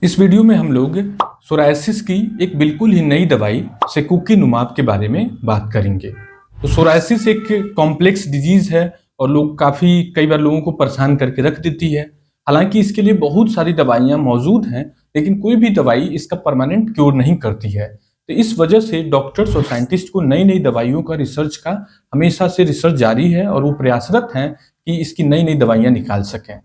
इस वीडियो में हम लोग सोरायसिस की एक बिल्कुल ही नई दवाई सेकुकिनुमाब के बारे में बात करेंगे। तो सोरायसिस एक कॉम्प्लेक्स डिजीज है और लोग कई बार लोगों को परेशान करके रख देती है। हालांकि इसके लिए बहुत सारी दवाइयां मौजूद हैं, लेकिन कोई भी दवाई इसका परमानेंट क्योर नहीं करती है। तो इस वजह से डॉक्टर्स और साइंटिस्ट को नई नई दवाइयों का रिसर्च का हमेशा से रिसर्च जारी है और वो प्रयासरत हैं कि इसकी नई नई दवाइयां निकाल सकें।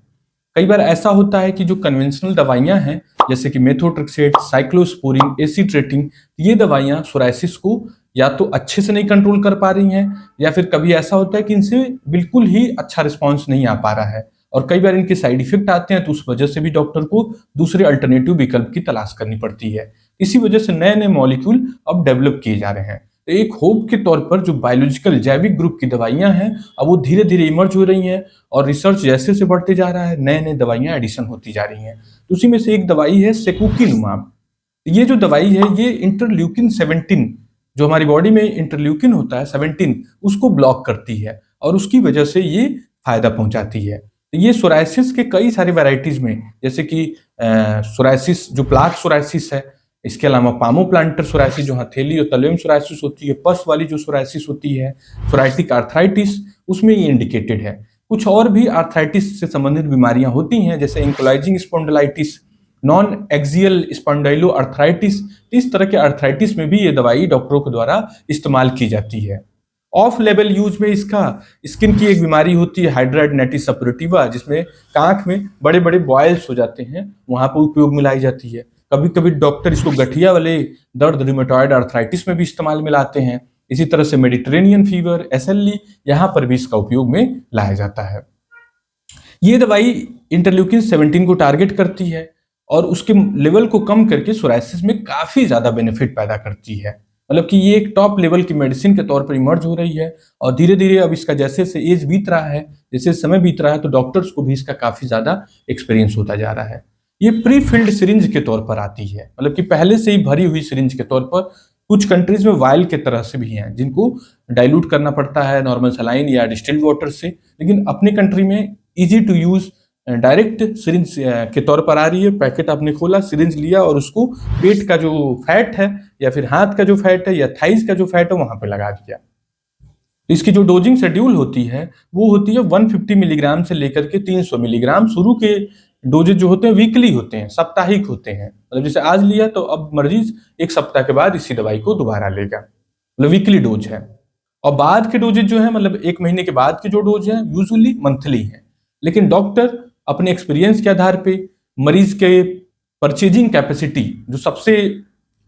कई बार ऐसा होता है कि जो कन्वेंशनल दवाइयां हैं, जैसे कि मेथोट्रेक्सेट, साइक्लोस्पोरिन, एसिट्रेटिन, ये दवाइयां सोरायसिस को या तो अच्छे से नहीं कंट्रोल कर पा रही हैं, या फिर कभी ऐसा होता है कि इनसे बिल्कुल ही अच्छा रिस्पॉन्स नहीं आ पा रहा है और कई बार इनके साइड इफेक्ट आते हैं, तो उस वजह से भी डॉक्टर को दूसरे अल्टरनेटिव विकल्प की तलाश करनी पड़ती है। इसी वजह से नए नए मॉलिक्यूल अब डेवलप किए जा रहे हैं। तो एक होप के तौर पर जो बायोलॉजिकल जैविक ग्रुप की दवाइयां हैं, अब वो धीरे धीरे इमर्ज हो रही हैं और रिसर्च जैसे से बढ़ते जा रहा है, नए नए दवाइयां एडिशन होती जा रही हैं। तो उसी में से एक दवाई है सेकुकिनुमाब। ये जो दवाई है, ये इंटरल्यूकिन 17, जो हमारी बॉडी में इंटरल्यूकिन होता है 17, उसको ब्लॉक करती है और उसकी वजह से ये फायदा पहुंचाती है। तो ये सोरायसिस के कई सारे वैरायटीज में, जैसे कि सोरायसिस जो प्लाक सोरायसिस है, इसके अलावा पामोप्लांटर सोरायसिस जो हथेली और तलवे में सोरायसिस होती है, पस वाली जो सोरायसिस होती है, सोराइटिक आर्थराइटिस, उसमें ये इंडिकेटेड है। कुछ और भी आर्थराइटिस से संबंधित बीमारियां होती हैं, जैसे एंकोलाइजिंग स्पॉन्डिलाइटिस, नॉन एक्सियल स्पॉन्डाइलो आर्थराइटिस। इस तरह के आर्थराइटिस में भी ये दवाई डॉक्टरों के द्वारा इस्तेमाल की जाती है। ऑफ लेवल यूज में इसका स्किन की एक बीमारी होती है हाइड्राइडनेटिस सपोर्टिवा, जिसमें कांख में बड़े बड़े बॉयल्स हो जाते हैं, वहां पर उपयोग में लाई जाती है। कभी कभी डॉक्टर इसको गठिया वाले दर्द, रिमेटॉइड आर्थराइटिस में भी इस्तेमाल में लाते हैं। इसी तरह से मेडिटेरेनियन फीवर, एसएलई, यहाँ पर भी इसका उपयोग में लाया जाता है। ये दवाई इंटरल्यूकिन 17 को टारगेट करती है और उसके लेवल को कम करके सोरायसिस में काफी ज्यादा बेनिफिट पैदा करती है। मतलब कि ये एक टॉप लेवल की मेडिसिन के तौर पर इमर्ज हो रही है और धीरे धीरे अब इसका जैसे जैसे एज बीत रहा है, जैसे समय बीत रहा है, तो डॉक्टर्स को भी इसका काफी ज्यादा एक्सपीरियंस होता जा रहा है। ये प्री फिल्ड सिरिंज के तौर पर आती है, मतलब कि पहले से ही भरी हुई सिरिंज के तौर पर। कुछ कंट्रीज में वायल के तरह से भी हैं, जिनको डाइल्यूट करना पड़ता है नॉर्मल सलाइन या डिस्टिल्ड वाटर से, लेकिन अपनी कंट्री में easy to use direct syringe के तौर पर आ रही है। पैकेट आपने खोला, सिरिंज लिया और उसको पेट का जो फैट है या फिर हाथ का जो फैट है या थाइज का जो फैट है वहां पे लगा दिया। इसकी जो डोजिंग शेड्यूल होती है वो होती है 150 मिलीग्राम से लेकर के 300 मिलीग्राम। शुरू के डोजेज जो होते हैं वीकली होते हैं, साप्ताहिक होते हैं। मतलब जैसे आज लिया तो अब मरीज एक सप्ताह के बाद इसी दवाई को दोबारा लेगा, मतलब वीकली डोज है। और बाद के डोजेज जो है, मतलब एक महीने के बाद के जो डोज है, यूजुअली मंथली है। लेकिन डॉक्टर अपने एक्सपीरियंस के आधार पे, मरीज के परचेजिंग कैपेसिटी, जो सबसे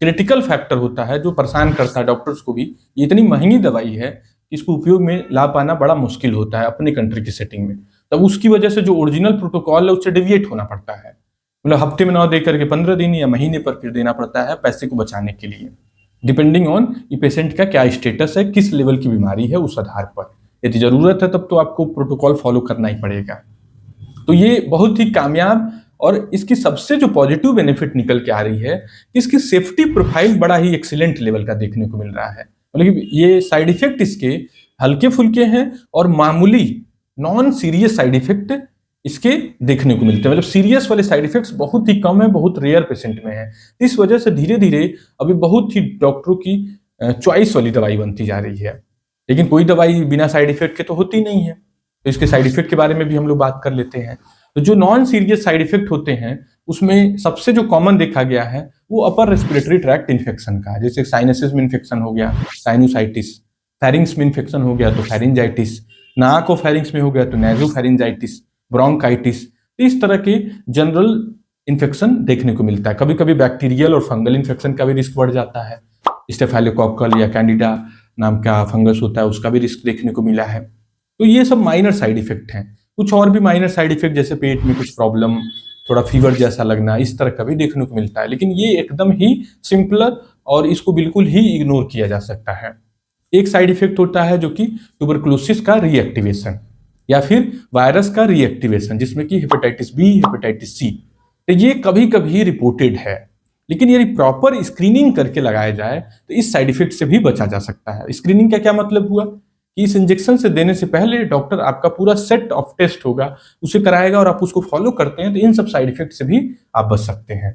क्रिटिकल फैक्टर होता है, जो परेशान करता है डॉक्टर्स को भी, ये इतनी महंगी दवाई है कि इसको उपयोग में ला पाना बड़ा मुश्किल होता है अपने कंट्री की सेटिंग में। तब उसकी वजह से जो ओरिजिनल प्रोटोकॉल है उससे डेविएट होना पड़ता है। मतलब हफ्ते में ना दे करके 15 दिन या महीने पर फिर देना पड़ता है, पैसे को बचाने के लिए, डिपेंडिंग ऑन ये पेशेंट का क्या स्टेटस है, किस लेवल की बीमारी है, उस आधार पर। यदि जरूरत है तब तो आपको प्रोटोकॉल फॉलो करना ही पड़ेगा। तो ये बहुत ही कामयाब, और इसकी सबसे जो पॉजिटिव बेनिफिट निकल के आ रही है, इसकी सेफ्टी प्रोफाइल बड़ा ही एक्सीलेंट लेवल का देखने को मिल रहा है। मतलब ये साइड इफेक्ट इसके हल्के फुल्के हैं और मामूली नॉन सीरियस साइड इफेक्ट इसके देखने को मिलते हैं। मतलब सीरियस वाले साइड इफेक्ट्स बहुत ही कम है, बहुत रेयर पेशेंट में है। इस वजह से धीरे धीरे अभी बहुत ही डॉक्टरों की चॉइस वाली दवाई बनती जा रही है। लेकिन कोई दवाई बिना साइड इफेक्ट के तो होती नहीं है, तो इसके साइड इफेक्ट के बारे में भी हम लोग बात कर लेते हैं। तो जो नॉन सीरियस साइड इफेक्ट होते हैं, उसमें सबसे जो कॉमन देखा गया है वो अपर रेस्पिरेटरी ट्रैक्ट इन्फेक्शन का है। जैसे साइनसिस में इन्फेक्शन हो गया, साइनोसाइटिस, फेरिंग्स में इन्फेक्शन हो गया तो फेरिंजाइटिस, नाक और फेरिंग्स में हो गया तो नेजोफेरिंजाइटिस, ब्रोंकाइटिस। इस तरह के जनरल इन्फेक्शन देखने को मिलता है। कभी कभी बैक्टीरियल और फंगल इन्फेक्शन का भी रिस्क बढ़ जाता है। स्टेफाइलोकोकल या कैंडिडा नाम का फंगस होता है, उसका भी रिस्क देखने को मिला है। तो ये सब माइनर साइड इफेक्ट हैं। कुछ और भी माइनर साइड इफेक्ट, जैसे पेट में कुछ प्रॉब्लम, थोड़ा फीवर जैसा लगना, इस तरह का भी देखने को मिलता है। लेकिन ये एकदम ही सिंपलर और इसको बिल्कुल ही इग्नोर किया जा सकता है। एक साइड इफेक्ट होता है जो कि ट्यूबरकुलोसिस का रीएक्टिवेशन या फिर वायरस का रीएक्टिवेशन, जिसमें कि हेपेटाइटिस बी, हेपेटाइटिस सी। तो ये कभी कभी रिपोर्टेड है, लेकिन यदि प्रॉपर स्क्रीनिंग करके लगाया जाए तो इस साइड इफेक्ट से भी बचा जा सकता है। स्क्रीनिंग का क्या मतलब हुआ कि इस इंजेक्शन से देने से पहले डॉक्टर आपका पूरा सेट ऑफ टेस्ट होगा, उसे कराएगा और आप उसको फॉलो करते हैं, तो इन सब साइड इफेक्ट से भी आप बच सकते हैं।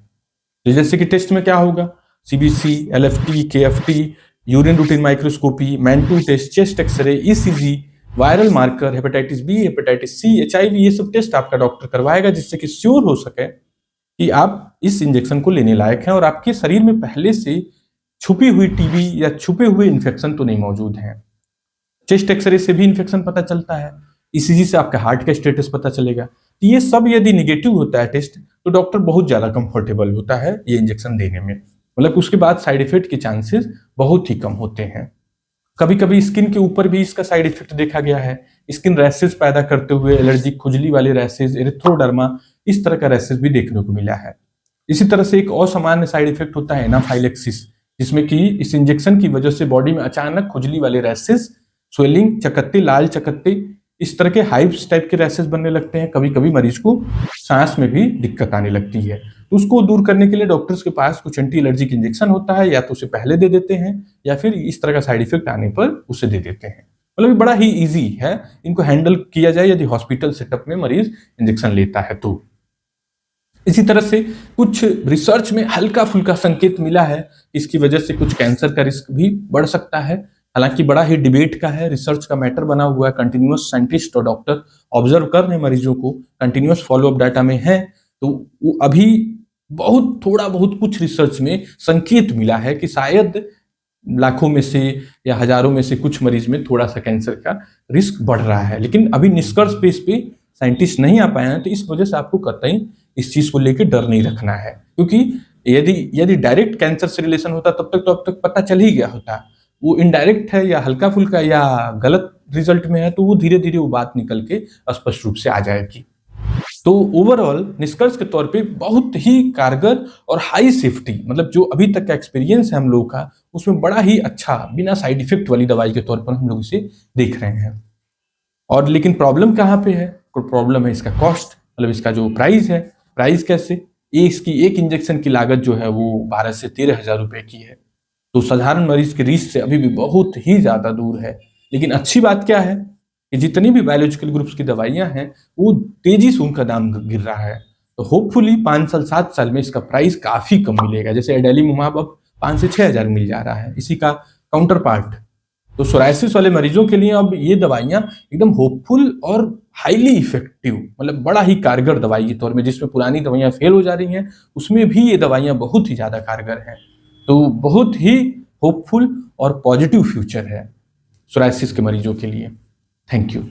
तो जैसे कि टेस्ट में क्या होगा, CBC, LFT, KFT, urine routine microscopy, मैन2 test, chest X-ray, ECG, viral marker, hepatitis B, hepatitis C, HIV, ये सब टेस्ट आपका डॉक्टर करवाएगा, जिससे कि श्योर हो सके कि आप इस इंजेक्शन को लेने लायक हैं और आपके शरीर में पहले से छुपी हुई टीबी या छुपे हुए इन्फेक्शन तो नहीं मौजूद हैं। चेस्ट एक्सरे से भी इन्फेक्शन पता चलता है, ईसीजी से आपका हार्ट का स्टेटस पता चलेगा। तो ये सब यदि निगेटिव होता है टेस्ट, तो डॉक्टर बहुत ज्यादा कंफर्टेबल होता है ये इंजेक्शन देने में, मतलब उसके बाद साइड इफेक्ट के चांसेस बहुत ही कम होते हैं। कभी कभी स्किन के ऊपर भी इसका साइड इफेक्ट देखा गया है, स्किन रैसेस पैदा करते हुए एलर्जी, खुजली वाले रैसेस, एरिथ्रोडर्मा, इस तरह का रैसेस भी देखने को मिला है। इसी तरह से एक असामान्य साइड इफेक्ट होता है एनाफाइलेक्सिस, जिसमें कि इस इंजेक्शन की वजह से बॉडी में अचानक खुजली वाले रैसेस, स्वेलिंग, चकत्ते, लाल चकत्ते, इस तरह के हाइव्स टाइप के रैसेस बनने लगते हैं। कभी कभी मरीज को सांस में भी दिक्कत आने लगती है, तो उसको दूर करने के लिए डॉक्टर्स के पास कुछ एंटी एलर्जिक इंजेक्शन होता है, या तो उसे पहले दे देते हैं या फिर इस तरह का साइड इफेक्ट आने पर उसे दे देते हैं। मतलब बड़ा ही इजी है इनको हैंडल किया जाए यदि हॉस्पिटल सेटअप में मरीज इंजेक्शन लेता है तो। इसी तरह से कुछ रिसर्च में हल्का फुल्का संकेत मिला है, इसकी वजह से कुछ कैंसर का रिस्क भी बढ़ सकता है। हालांकि बड़ा ही डिबेट का है, रिसर्च का मैटर बना हुआ है, कंटिन्यूअस साइंटिस्ट और डॉक्टर ऑब्जर्व कर रहे हैं मरीजों को, कंटिन्यूअस फॉलोअप डाटा में है। तो वो अभी बहुत थोड़ा बहुत कुछ रिसर्च में संकेत मिला है कि शायद लाखों में से या हजारों में से कुछ मरीज में थोड़ा सा कैंसर का रिस्क बढ़ रहा है, लेकिन अभी निष्कर्ष पे इस पे साइंटिस्ट नहीं आ पाए हैं। तो इस वजह से आपको कतई इस चीज को लेकर डर नहीं रखना है, क्योंकि यदि यदि डायरेक्ट कैंसर से रिलेशन होता तब तक तो अब तक पता चल ही गया होता। वो इनडायरेक्ट है या हल्का फुल्का या गलत रिजल्ट में है, तो वो धीरे धीरे वो बात निकल के स्पष्ट रूप से आ जाएगी। तो ओवरऑल निष्कर्ष के तौर पे बहुत ही कारगर और हाई सेफ्टी, मतलब जो अभी तक का एक्सपीरियंस है हम लोगों का, उसमें बड़ा ही अच्छा बिना साइड इफेक्ट वाली दवाई के तौर पर हम लोग इसे देख रहे हैं। और लेकिन प्रॉब्लम कहाँ पे है? प्रॉब्लम है इसका कॉस्ट, मतलब इसका जो प्राइस है। प्राइस कैसे? इसकी एक इंजेक्शन की लागत जो है वो 12 से 13 हजार रुपए की है, तो साधारण मरीज के रीच से अभी भी बहुत ही ज्यादा दूर है। लेकिन अच्छी बात क्या है कि जितनी भी बायोलॉजिकल ग्रुप्स की दवाइयां हैं वो तेजी से उनका दाम गिर रहा है। तो होपफुली 5 साल 7 साल में इसका प्राइस काफी कम मिलेगा। जैसे एडेलीमुमाब अब 5 से 6 हजार मिल जा रहा है, इसी का काउंटर पार्ट। तो सोरायसिस वाले मरीजों के लिए अब ये दवाइयां एकदम होपफुल और हाईली इफेक्टिव, मतलब बड़ा ही कारगर दवाई के तौर में, जिसमें पुरानी दवाइयां फेल हो जा रही हैं उसमें भी ये दवाइयां बहुत ही ज्यादा कारगर हैं। तो बहुत ही होपफुल और पॉजिटिव फ्यूचर है सोरायसिस के मरीजों के लिए। Thank you.